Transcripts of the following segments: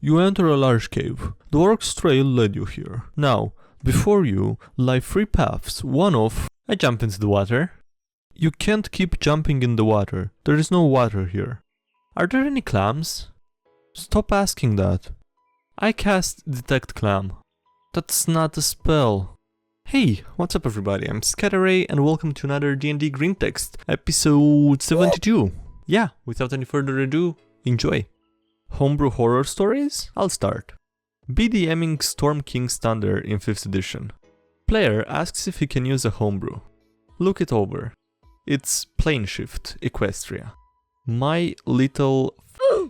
You enter a large cave. The orc's trail led you here. Now, before you lie 3 paths, one of... I jump into the water. You can't keep jumping in the water. There is no water here. Are there any clams? Stop asking that. I cast Detect Clam. That's not a spell. Hey, what's up everybody, I'm SkyDieRay and welcome to another DnDGreentext, episode 72. Yeah, without any further ado, enjoy. Homebrew horror stories? I'll start. BDMing Storm King's Thunder in 5th edition. Player asks if he can use a homebrew. Look it over. It's Planeshift, Equestria. My Little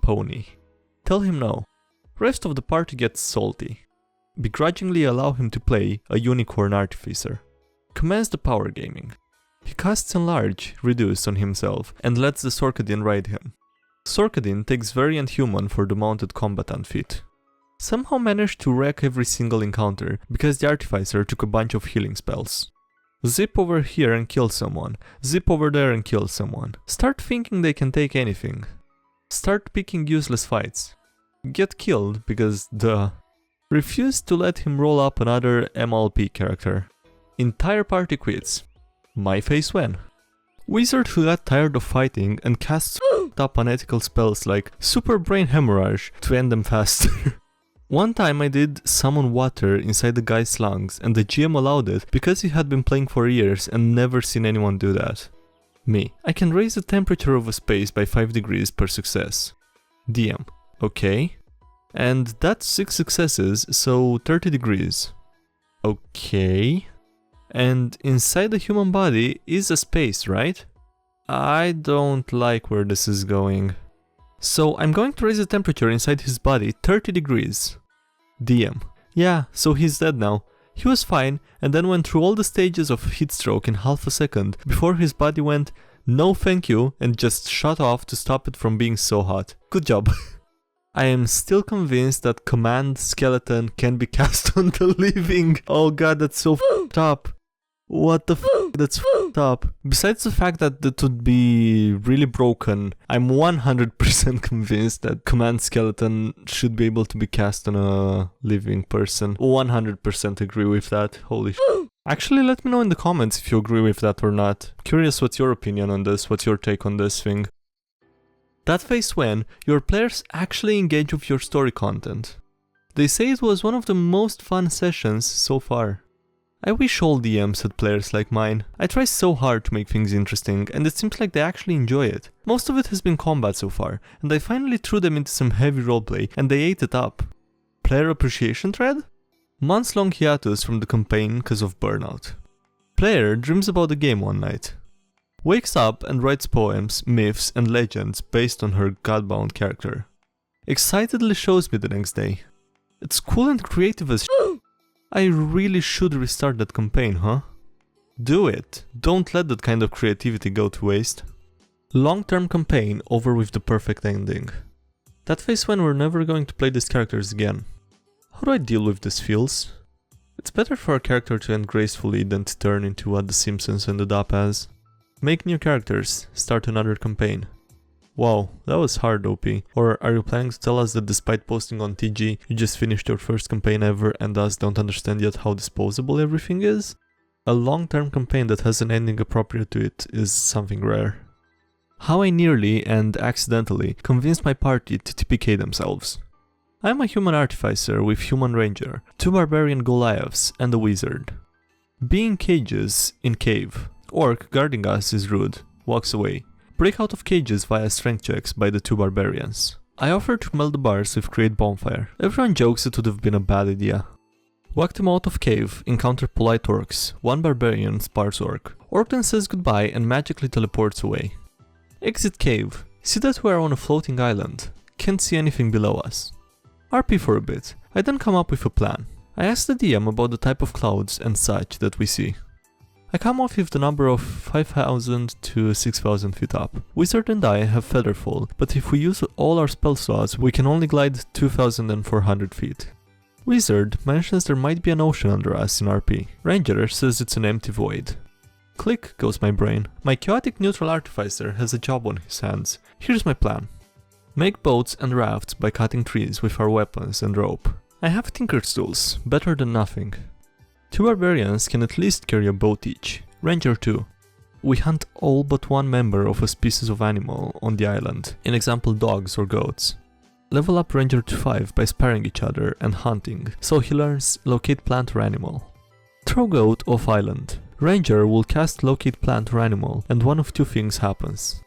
Pony. Tell him no. Rest of the party gets salty. Begrudgingly allow him to play a Unicorn Artificer. Commence the power gaming. He casts Enlarge, Reduce on himself and lets the Sorkadin ride him. Sorkadin takes Variant Human for the Mounted Combatant feat. Somehow managed to wreck every single encounter because the Artificer took a bunch of healing spells. Zip over here and kill someone, zip over there and kill someone. Start thinking they can take anything. Start picking useless fights. Get killed because duh. Refuse to let him roll up another MLP character. Entire party quits. My face when? Wizard who got tired of fighting and casts up unethical spells like Super Brain Hemorrhage to end them faster. One time I did summon water inside the guy's lungs and the GM allowed it because he had been playing for years and never seen anyone do that. Me. I can raise the temperature of a space by 5 degrees per success. DM. Okay. And that's 6 successes, so 30 degrees. Okay. And inside the human body is a space, right? I don't like where this is going. So I'm going to raise the temperature inside his body 30 degrees. DM. Yeah, so he's dead now. He was fine and then went through all the stages of heatstroke in half a second before his body went, no thank you, and just shut off to stop it from being so hot. Good job. I am still convinced that Command Skeleton can be cast on the living. Oh god, that's so f***ed up. What the f***? That's f***ed up. Besides the fact that it would be really broken, I'm 100% convinced that Command Skeleton should be able to be cast on a living person. 100% agree with that. Holy sh**. Actually, let me know in the comments if you agree with that or not. Curious what's your opinion on this, what's your take on this thing. That phase when your players actually engage with your story content. They say it was one of the most fun sessions so far. I wish all DMs had players like mine. I try so hard to make things interesting and it seems like they actually enjoy it. Most of it has been combat so far, and I finally threw them into some heavy roleplay and they ate it up. Player appreciation thread? Months-long hiatus from the campaign cause of burnout. Player dreams about the game one night. Wakes up and writes poems, myths and legends based on her godbound character. Excitedly shows me the next day. It's cool and creative as shit. I really should restart that campaign, huh? Do it. Don't let that kind of creativity go to waste. Long-term campaign over with the perfect ending. That phase when we're never going to play these characters again. How do I deal with these feels? It's better for a character to end gracefully than to turn into what The Simpsons ended up as. Make new characters, start another campaign. Wow, that was hard OP. Or are you planning to tell us that despite posting on TG, you just finished your first campaign ever and thus don't understand yet how disposable everything is? A long-term campaign that has an ending appropriate to it is something rare. How I nearly and accidentally convinced my party to TPK themselves. I'm a human artificer with human ranger, 2 barbarian Goliaths and a wizard. Being cages in cave. Orc guarding us is rude, walks away. Break out of cages via strength checks by the 2 barbarians. I offer to melt the bars with create bonfire. Everyone jokes it would have been a bad idea. Walk them out of cave, encounter polite orcs, 1 barbarian sparse orc. Orc then says goodbye and magically teleports away. Exit cave. See that we are on a floating island. Can't see anything below us. RP for a bit. I then come up with a plan. I ask the DM about the type of clouds and such that we see. I come off with the number of 5,000 to 6,000 feet up. Wizard and I have Featherfall, but if we use all our spell slots, we can only glide 2,400 feet. Wizard mentions there might be an ocean under us in RP. Ranger says it's an empty void. Click goes my brain. My chaotic neutral artificer has a job on his hands. Here's my plan. Make boats and rafts by cutting trees with our weapons and rope. I have tinker's tools, better than nothing. 2 barbarians can at least carry a boat each, ranger 2. We hunt all but one member of a species of animal on the island, in example dogs or goats. Level up ranger to 5 by sparring each other and hunting, so he learns locate plant or animal. Throw goat off island. Ranger will cast locate plant or animal and one of 2 things happens.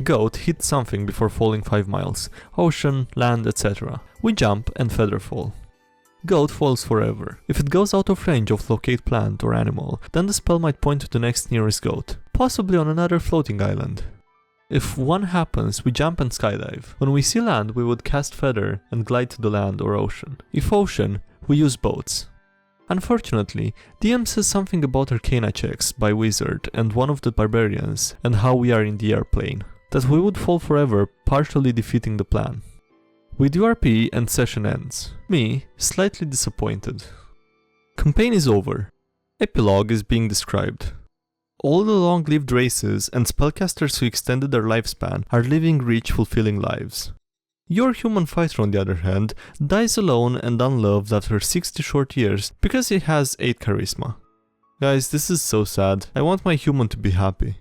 Goat hits something before falling 5 miles, ocean, land, etc. We jump and feather fall. Goat falls forever. If it goes out of range of locate plant or animal, then the spell might point to the next nearest goat, possibly on another floating island. If one happens, we jump and skydive. When we see land, we would cast feather and glide to the land or ocean. If ocean, we use boats. Unfortunately, DM says something about Arcana checks by wizard and one of the barbarians and how we are in the airplane, that we would fall forever, partially defeating the plan. We do RP and session ends. Me, slightly disappointed. Campaign is over. Epilogue is being described. All the long-lived races and spellcasters who extended their lifespan are living rich, fulfilling lives. Your human fighter, on the other hand, dies alone and unloved after 60 short years because he has 8 charisma. Guys, this is so sad. I want my human to be happy.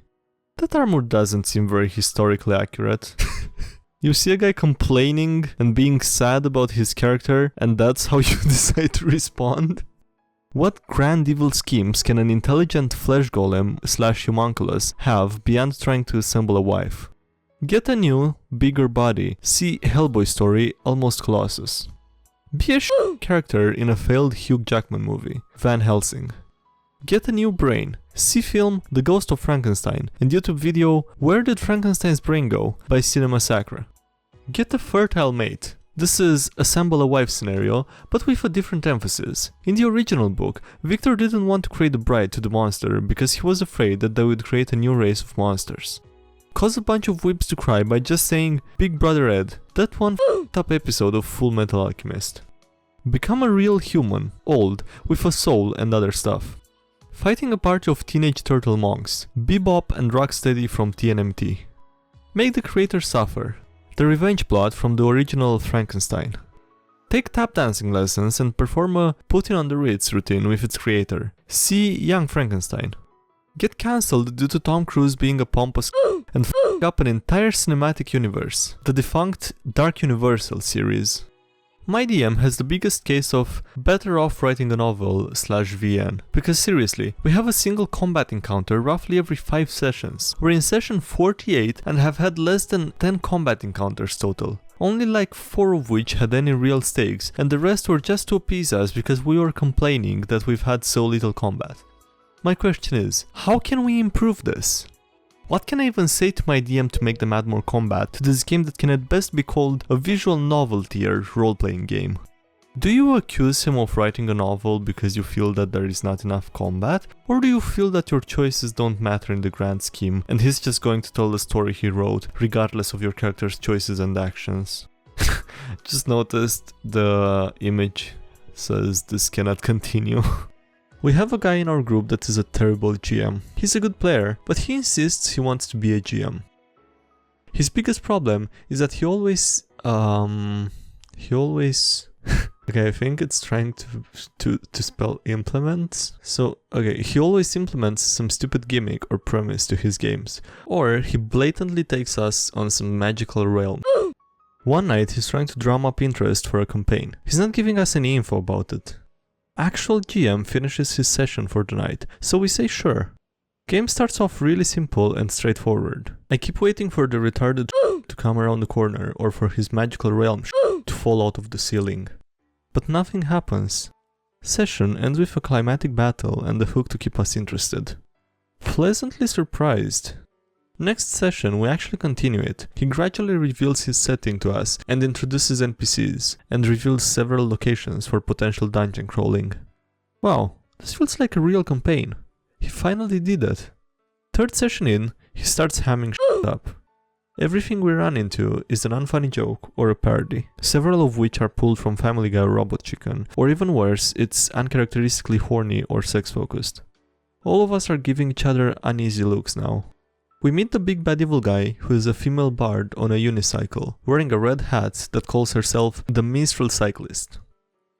That armor doesn't seem very historically accurate. You see a guy complaining and being sad about his character, and that's how you decide to respond? What grand evil schemes can an intelligent flesh golem / homunculus have beyond trying to assemble a wife? Get a new, bigger body. See Hellboy story, Almost Colossus. Be a character in a failed Hugh Jackman movie, Van Helsing. Get a new brain. See film The Ghost of Frankenstein and YouTube video Where Did Frankenstein's Brain Go by Cinema Sacra. Get a fertile mate. This is assemble a wife scenario, but with a different emphasis. In the original book, Victor didn't want to create a bride to the monster because he was afraid that they would create a new race of monsters. Cause a bunch of whips to cry by just saying Big Brother Ed, that one f***ed-up episode of Full Metal Alchemist. Become a real human, old, with a soul and other stuff. Fighting a party of teenage turtle monks, Bebop and Rocksteady from TNMT. Make the creator suffer. The revenge plot from the original Frankenstein. Take tap dancing lessons and perform a Putin on the Ritz routine with its creator. See Young Frankenstein. Get cancelled due to Tom Cruise being a pompous and f***ing up an entire cinematic universe. The defunct Dark Universal series. My DM has the biggest case of better off writing a novel / VN, because seriously, we have a single combat encounter roughly every 5 sessions. We're in session 48 and have had less than 10 combat encounters total. Only like 4 of which had any real stakes, and the rest were just to appease us because we were complaining that we've had so little combat. My question is, how can we improve this? What can I even say to my DM to make them add more combat to this game that can at best be called a visual novel tier role-playing game? Do you accuse him of writing a novel because you feel that there is not enough combat? Or do you feel that your choices don't matter in the grand scheme and he's just going to tell the story he wrote regardless of your character's choices and actions? Just noticed the image says this cannot continue. We have a guy in our group that is a terrible GM. He's a good player, but he insists he wants to be a GM. His biggest problem is that he always okay, I think it's trying to spell implements. So, okay, he always implements some stupid gimmick or premise to his games. Or he blatantly takes us on some magical realm. One night he's trying to drum up interest for a campaign. He's not giving us any info about it. Actual GM finishes his session for the night, so we say sure. Game starts off really simple and straightforward. I keep waiting for the retarded to come around the corner or for his magical realm to fall out of the ceiling. But nothing happens. Session ends with a climatic battle and a hook to keep us interested. Pleasantly surprised. Next session we actually continue it. He gradually reveals his setting to us and introduces NPCs, and reveals several locations for potential dungeon crawling. Wow, this feels like a real campaign. He finally did it. Third session in, he starts hamming shit up. Everything we run into is an unfunny joke or a parody, several of which are pulled from Family Guy or Robot Chicken, or even worse, it's uncharacteristically horny or sex-focused. All of us are giving each other uneasy looks now. We meet the big bad evil guy, who is a female bard on a unicycle, wearing a red hat that calls herself the Minstrel Cyclist.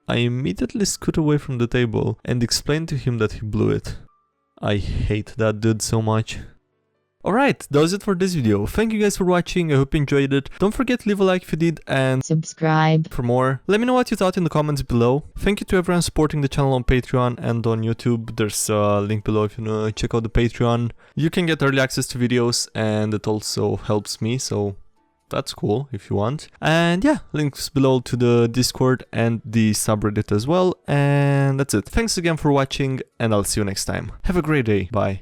I immediately scoot away from the table and explain to him that he blew it. I hate that dude so much. Alright, that was it for this video. Thank you guys for watching, I hope you enjoyed it. Don't forget to leave a like if you did and subscribe for more. Let me know what you thought in the comments below. Thank you to everyone supporting the channel on Patreon and on YouTube. There's a link below if you want to check out the Patreon. You can get early access to videos and it also helps me, so that's cool if you want. And yeah, links below to the Discord and the subreddit as well. And that's it. Thanks again for watching and I'll see you next time. Have a great day. Bye.